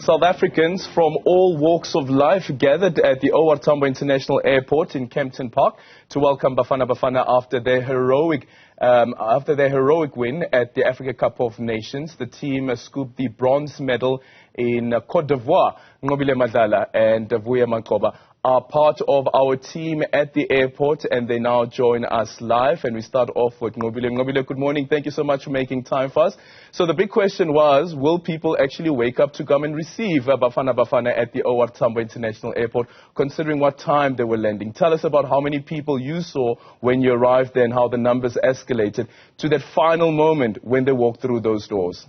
South Africans from all walks of life gathered at the OR Tambo International Airport in Kempton Park to welcome Bafana Bafana after their heroic win at the Africa Cup of Nations. The team scooped the bronze medal in Côte d'Ivoire. Nqobile Madlala and Nqobile are part of our team at the airport, and they now join us live. And we start off with Nqobile. Nqobile, good morning. Thank you so much for making time for us. So the big question was, will people actually wake up to come and receive Bafana Bafana at the OR Tambo International Airport, considering what time they were landing? Tell us about how many people you saw when you arrived there and how the numbers escalated to that final moment when they walked through those doors.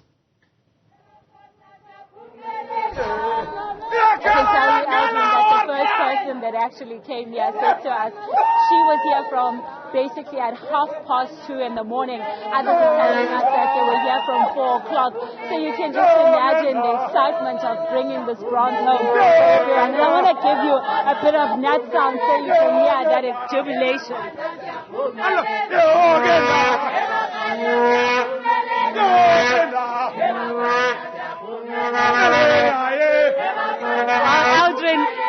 That actually came here said to us she was here from basically at 2:30 in the morning. Others are telling us that they were here from 4 o'clock. So you can just imagine the excitement of bringing this bronze home for everyone. And I want to give you a bit of nut sound so you can hear that it's jubilation.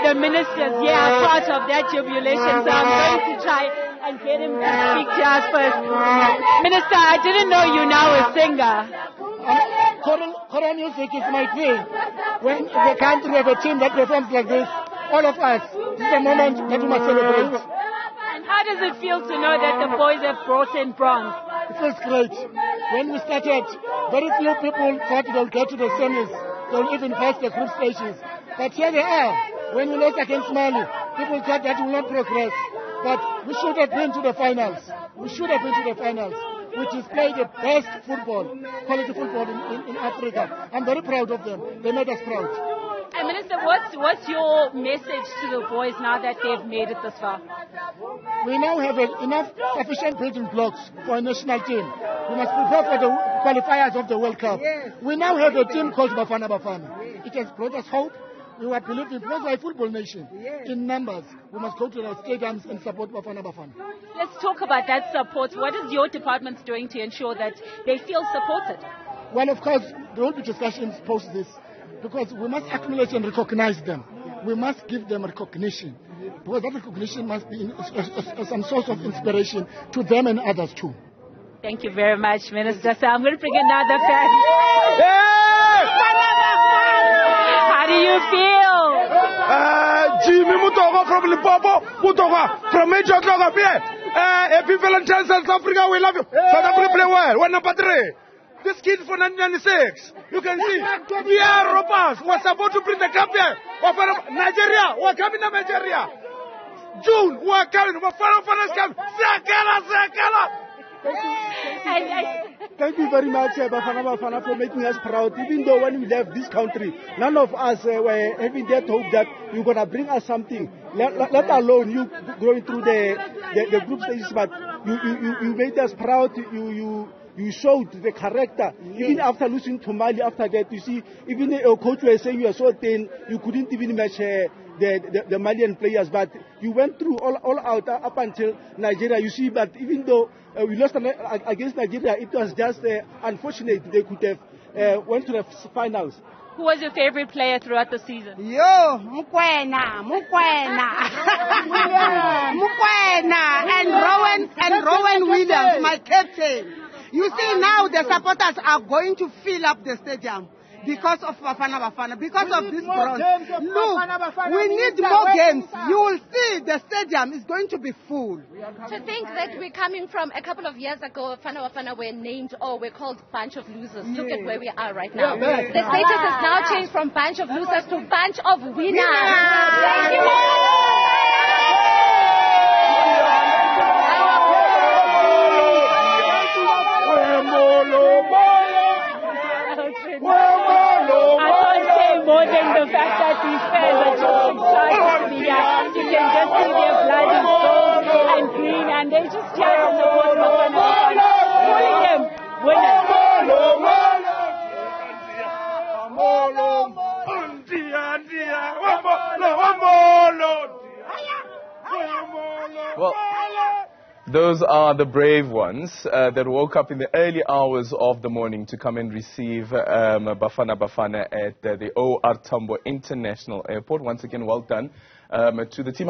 The ministers here are part of that jubilation, so I'm going to try and get him to speak to us first. Minister, I didn't know you now a singer. Choral music is my thing. When the country have a team that performs like this, all of us, this is a moment that we must celebrate. And how does it feel to know that the boys have brought in bronze? It feels great. When we started, very few people thought they'll get to the semis, they'll even pass the group stages. But here they are. When we lost against Mali, people thought that we will not progress. But we should have been to the finals. We should have been to the finals. We displayed the best football, quality football in Africa. I'm very proud of them. They made us proud. And Minister, what's your message to the boys now that they've made it this far? We now have enough sufficient building blocks for a national team. We must prepare for the qualifiers of the World Cup. Yes. We now have a team called Bafana Bafana. It has brought us hope. We were believing because we're a football nation. Yes. In numbers, we must go to the stadiums and support Bafana Bafana. Let's talk about that support. What is your department doing to ensure that they feel supported? Well, of course, there will be discussions post this because we must acknowledge and recognize them. We must give them recognition because that recognition must be some source of inspiration to them and others too. Thank you very much, Minister. So I'm going to bring another fan. How do you feel? Jimmy Mutoga from Limpopo, Mutoga from Major Club here. Happy Valentine's, South Africa, we love you. South Africa play well. We're number 3. This kid for 1996. You can see, we are robust. We're supposed to bring the cup here. Nigeria, we're coming to Nigeria. June, we're coming. Bafana's coming. Sekala. Thank you very much, Bafana Bafana, for making us proud. Even though when we left this country, none of us were having that hope that you're going to bring us something. Let alone you going through the group stages, but you made us proud. You showed the character. Even after losing to Mali, after that, you see, even the coach was saying you are so thin, you couldn't even match the Malian players, but you went through all out up until Nigeria. You see, but even though we lost against Nigeria, it was just unfortunate. They could have went to the finals. Who was your favorite player throughout the season? Mukwena, and Rowan Williams, my captain. You see, now the supporters are going to fill up the stadium because of Bafana Bafana, because of this bronze. Look, we need more games. You will see the stadium is going to be full. To think that we're coming from a couple of years ago, Bafana Bafana were named or we're called bunch of losers. Look at where we are right now. The status has now changed from bunch of losers to bunch of winners. Thank you. More than the fact that these fans are just excited to be here. You can just see their blood is gold and green, and they just cheer and support Bafana Bafana, calling them winners. Well, Those are the brave ones that woke up in the early hours of the morning to come and receive Bafana Bafana at the OR Tambo International Airport. Once again, well done to the team.